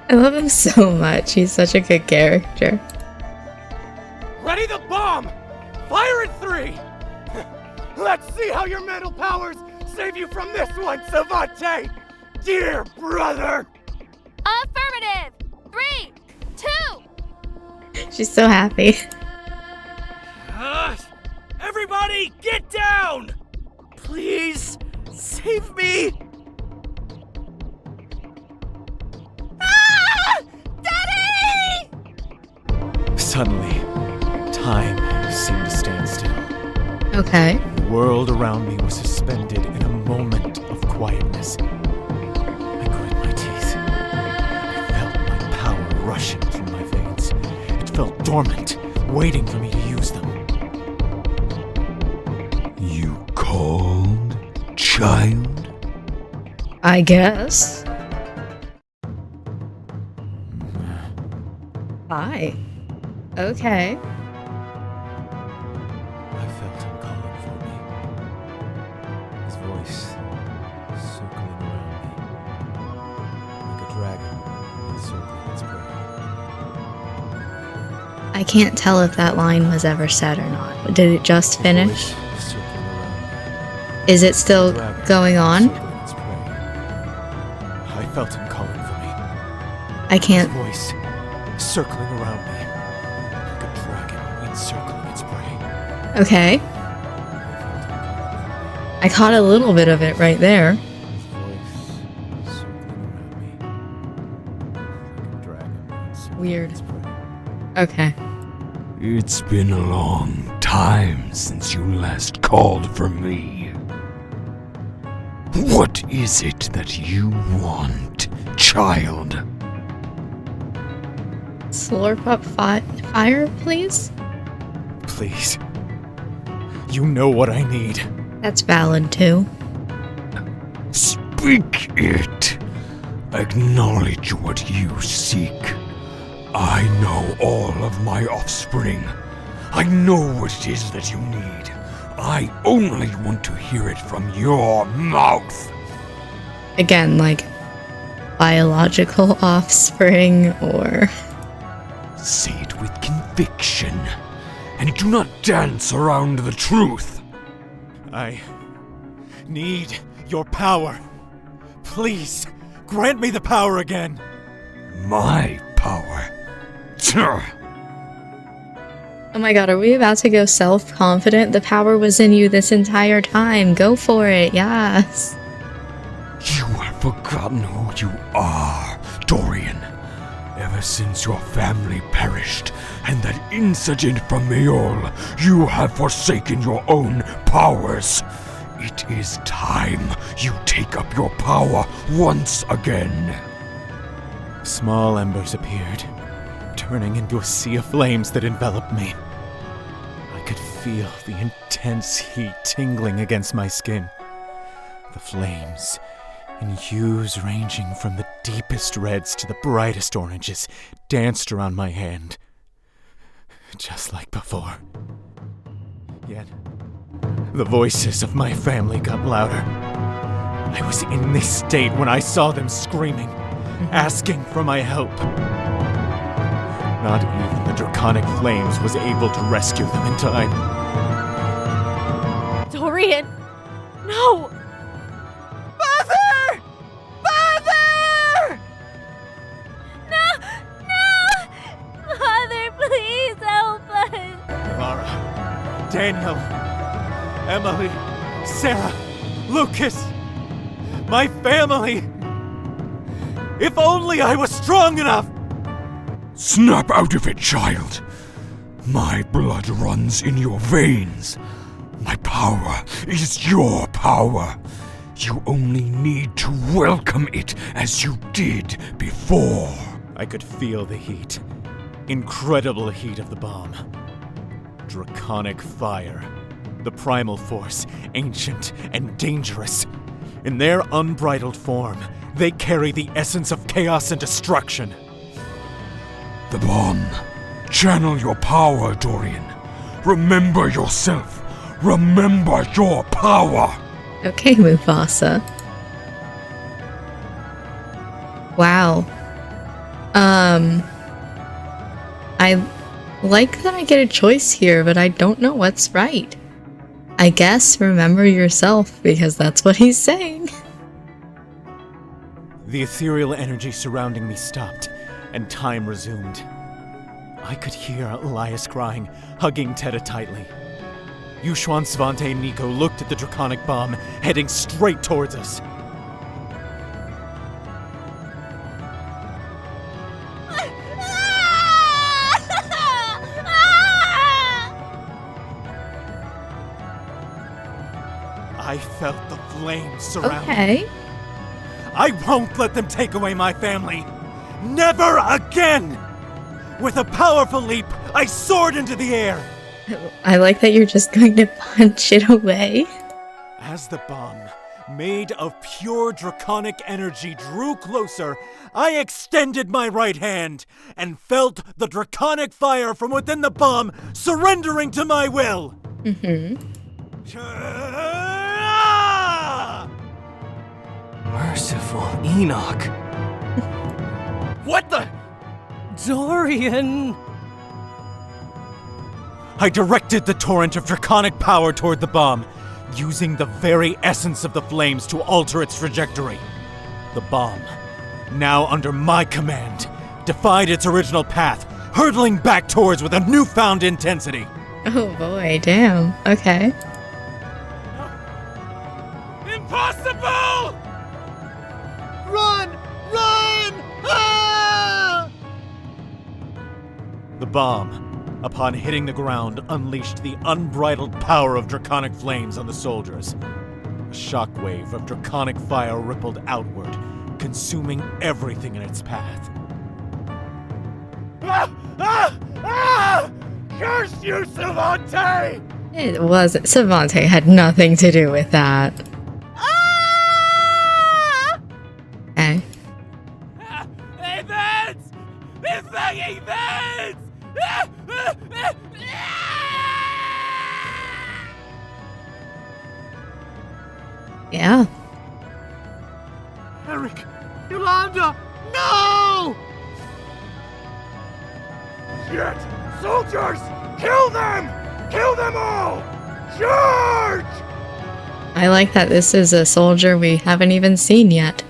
Speaker 1: I love him so much. He's such a good character.
Speaker 9: Ready the bomb! Fire in 3! Let's see how your mental powers save you from this one, Savante! Dear brother!
Speaker 3: Affirmative! 3, 2.
Speaker 1: She's so happy.
Speaker 8: Everybody, get down!
Speaker 9: Please, save me!
Speaker 3: Daddy!
Speaker 5: Suddenly, time seemed to stand still.
Speaker 1: Okay.
Speaker 5: The world around me was suspended in a moment of quietness. I grit my teeth. I felt my power rushing through my veins. It felt dormant, waiting for me to use them.
Speaker 11: You called, child?
Speaker 1: I guess. Hi. Okay.
Speaker 5: I felt him calling for me. His voice circling around me, like a dragon encircling its prey.
Speaker 1: I can't tell if that line was ever said or not. Did it just finish?
Speaker 5: His voice circling around me,
Speaker 1: Is it still
Speaker 5: like a dragon
Speaker 1: going on?
Speaker 5: encircling its prey. I felt him calling for me.
Speaker 1: I can't.
Speaker 5: His voice circling around me, like a dragon encircling its prey.
Speaker 1: Okay. I caught a little bit of it right there.
Speaker 5: His voice circling around me, like a dragon encircling
Speaker 1: Weird.
Speaker 5: its prey.
Speaker 1: Okay.
Speaker 11: It's been a long time since you last called for me. What is it that you want, child?
Speaker 1: slurp up fire, please?
Speaker 5: Please. You know what I need.
Speaker 1: That's valid too.
Speaker 11: Speak it. Acknowledge what you seek. I know all of my offspring. I know what it is that you need. I only want to hear it from your mouth.
Speaker 1: Again, like biological offspring or...
Speaker 11: Say it with conviction, and do not dance around the truth.
Speaker 5: I need your power. Please, grant me the power again.
Speaker 11: My power.
Speaker 1: Oh my god, are we about to go self-confident? The power was in you this entire time. Go for it, yes.
Speaker 11: You have forgotten who you are, Dorian. Ever since your family perished, and that incident from Meol, you have forsaken your own powers. It is time you take up your power once again.
Speaker 5: Small embers appeared, turning into a sea of flames that enveloped me. I could feel the intense heat tingling against my skin. The flames, in hues ranging from the deepest reds to the brightest oranges, danced around my hand. Just like before. Yet, the voices of my family got louder. I was in this state when I saw them screaming, asking for my help. Not even the draconic flames was able to rescue them in time.
Speaker 3: Dorian! No!
Speaker 10: Father! Father!
Speaker 3: No! No! Father, please help us!
Speaker 5: Lara, Daniel, Emily, Sarah, Lucas, my family! If only I was strong enough!
Speaker 11: Snap out of it, child. My blood runs in your veins. My power is your power. You only need to welcome it as you did before.
Speaker 5: I could feel the heat. Incredible heat of the bomb. Draconic fire. The primal force, ancient and dangerous. In their unbridled form, they carry the essence of chaos and destruction.
Speaker 11: The bomb. Channel your power, Dorian. Remember yourself. Remember your power.
Speaker 1: Okay, Mufasa. Wow. I like that I get a choice here, but I don't know what's right. I guess remember yourself, because that's what he's saying.
Speaker 5: The ethereal energy surrounding me stopped, and time resumed. I could hear Elias crying, hugging Tedda tightly. Yushuan, Svante, and Nico looked at the draconic bomb, heading straight towards us. I felt the flames surround me.
Speaker 1: Okay.
Speaker 5: I won't let them take away my family! Never again! With a powerful leap, I soared into the air!
Speaker 1: I like that you're just going to punch it away.
Speaker 5: As the bomb, made of pure draconic energy, drew closer, I extended my right hand and felt the draconic fire from within the bomb surrendering to my will!
Speaker 8: Merciful Enoch.
Speaker 7: What the?
Speaker 6: Dorian!
Speaker 5: I directed the torrent of draconic power toward the bomb, using the very essence of the flames to alter its trajectory. The bomb, now under my command, defied its original path, hurtling back towards with a newfound intensity.
Speaker 1: Oh boy, damn. Okay.
Speaker 9: Impossible! Run! Run! Ah!
Speaker 5: The bomb, upon hitting the ground, unleashed the unbridled power of draconic flames on the soldiers. A shockwave of draconic fire rippled outward, consuming everything in its path.
Speaker 9: Curse you, Savante!
Speaker 1: It wasn't. Savante had nothing to do with that. Okay.
Speaker 9: Events! It's fucking events!
Speaker 1: Yeah.
Speaker 9: Eric! Yolanda! No! Shit! Soldiers! Kill them! Kill them all! Charge!
Speaker 1: I like that this is a soldier we haven't even seen yet.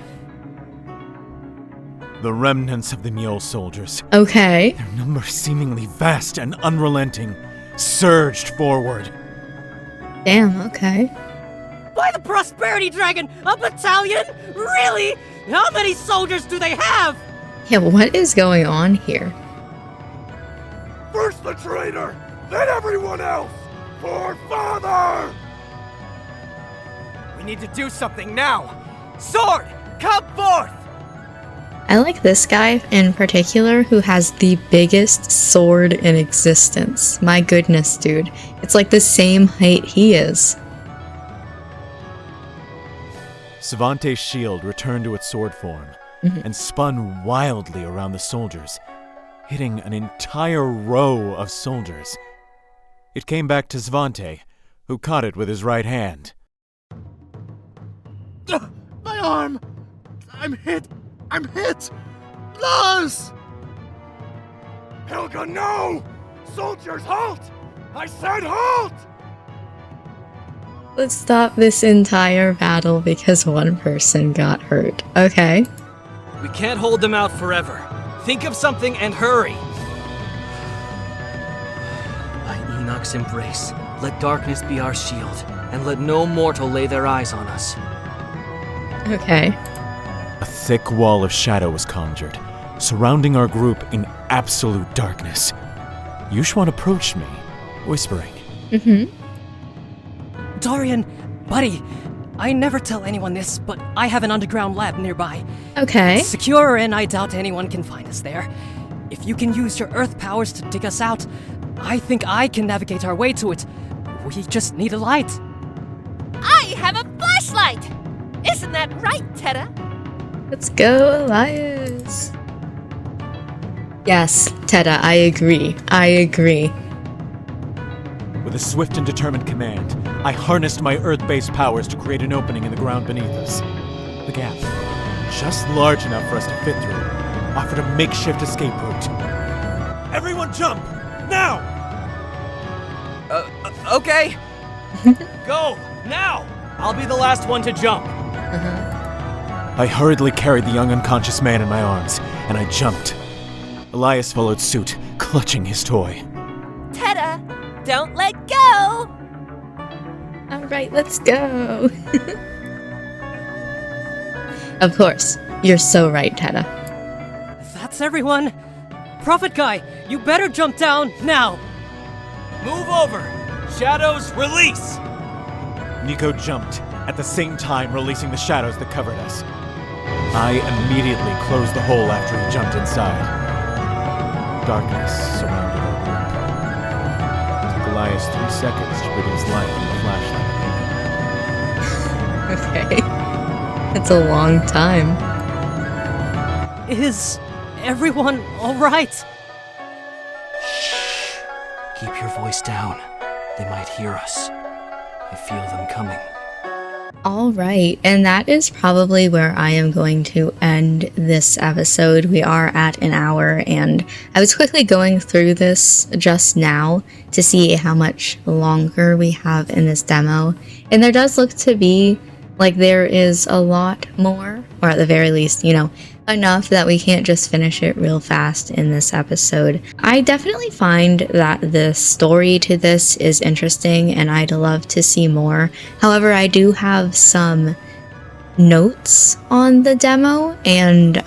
Speaker 5: The remnants of the mule soldiers,
Speaker 1: Okay.
Speaker 5: their number seemingly vast and unrelenting, surged forward.
Speaker 1: Damn, okay.
Speaker 6: By the Prosperity Dragon, a battalion? Really? How many soldiers do they have?
Speaker 1: Yeah, what is going on here?
Speaker 9: First the traitor, then everyone else! For Father! We need to do something now! Sword, come forth!
Speaker 1: I like this guy in particular who has the biggest sword in existence. My goodness, dude. It's like the same height he is.
Speaker 5: Savante's shield returned to its sword form and spun wildly around the soldiers, hitting an entire row of soldiers. It came back to Savante, who caught it with his right hand.
Speaker 9: My arm! I'm hit! I'm hit! Lars! Helga, no! Soldiers, halt! I said halt!
Speaker 1: Let's stop this entire battle because one person got hurt. Okay.
Speaker 8: We can't hold them out forever. Think of something and hurry! By Enoch's embrace, let darkness be our shield, and let no mortal lay their eyes on us.
Speaker 1: Okay.
Speaker 5: A thick wall of shadow was conjured, surrounding our group in absolute darkness. Yushwan approached me, whispering.
Speaker 6: Dorian, buddy, I never tell anyone this, but I have an underground lab nearby.
Speaker 1: Okay.
Speaker 6: It's secure, and I doubt anyone can find us there. If you can use your earth powers to dig us out, I think I can navigate our way to it. We just need a light.
Speaker 4: I have a flashlight! Isn't that right, Tedda?
Speaker 1: Let's go, Elias. Yes, Tedda, I agree. I agree.
Speaker 5: With a swift and determined command, I harnessed my Earth-based powers to create an opening in the ground beneath us. The gap, just large enough for us to fit through, offered a makeshift escape route. Everyone jump! Now!
Speaker 7: Okay.
Speaker 8: Go! Now! I'll be the last one to jump.
Speaker 5: I hurriedly carried the young unconscious man in my arms, and I jumped. Elias followed suit, clutching his toy.
Speaker 4: Tedda, don't let go!
Speaker 1: Alright, let's go. Of course. You're so right, Tedda.
Speaker 6: That's everyone. Prophet Guy, you better jump down now.
Speaker 8: Move over! Shadows, release!
Speaker 5: Nico jumped, at the same time releasing the shadows that covered us. I immediately closed the hole after he jumped inside. Darkness surrounded our group. It took Elias 3 seconds to produce light from the flashlight.
Speaker 1: Okay. That's a long time.
Speaker 6: Is everyone alright?
Speaker 8: Shh. Keep your voice down. They might hear us. I feel them coming.
Speaker 1: Alright, and that is probably where I am going to end this episode. We are at an hour, and I was quickly going through this just now to see how much longer we have in this demo. And there does look to be like there is a lot more, or at the very least, you know, enough that we can't just finish it real fast in this episode. I definitely find that the story to this is interesting and I'd love to see more. However, I do have some notes on the demo and,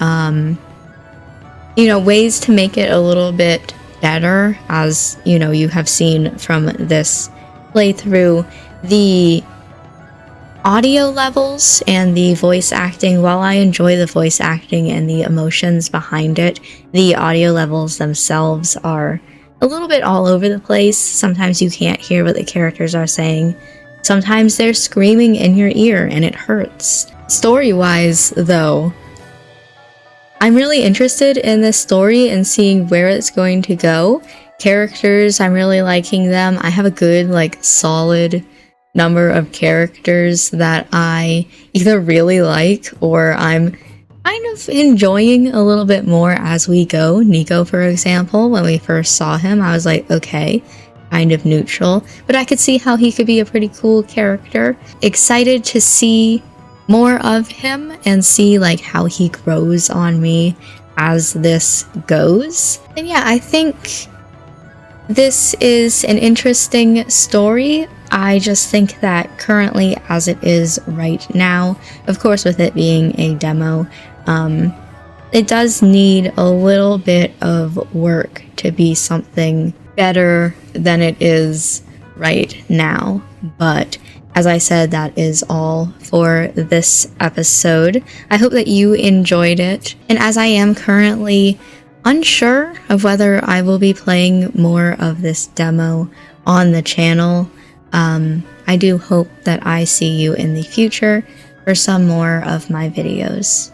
Speaker 1: you know, ways to make it a little bit better. As, you know, you have seen from this playthrough, the audio levels and the voice acting, while I enjoy the voice acting and the emotions behind it, the audio levels themselves are a little bit all over the place. Sometimes you can't hear what the characters are saying. Sometimes they're screaming in your ear and it hurts. Story-wise, though, I'm really interested in this story and seeing where it's going to go. Characters, I'm really liking them. I have a good, like, solid number of characters that I either really like or I'm kind of enjoying a little bit more as we go. Nico, for example, when we first saw him, I was like, okay, kind of neutral, but I could see how he could be a pretty cool character. Excited to see more of him and see like how he grows on me as this goes. And yeah, I think this is an interesting story. I just think that currently, as it is right now, of course with it being a demo, it does need a little bit of work to be something better than it is right now. But as I said, that is all for this episode. I hope that you enjoyed it. And as I am currently unsure of whether I will be playing more of this demo on the channel, I do hope that I see you in the future for some more of my videos.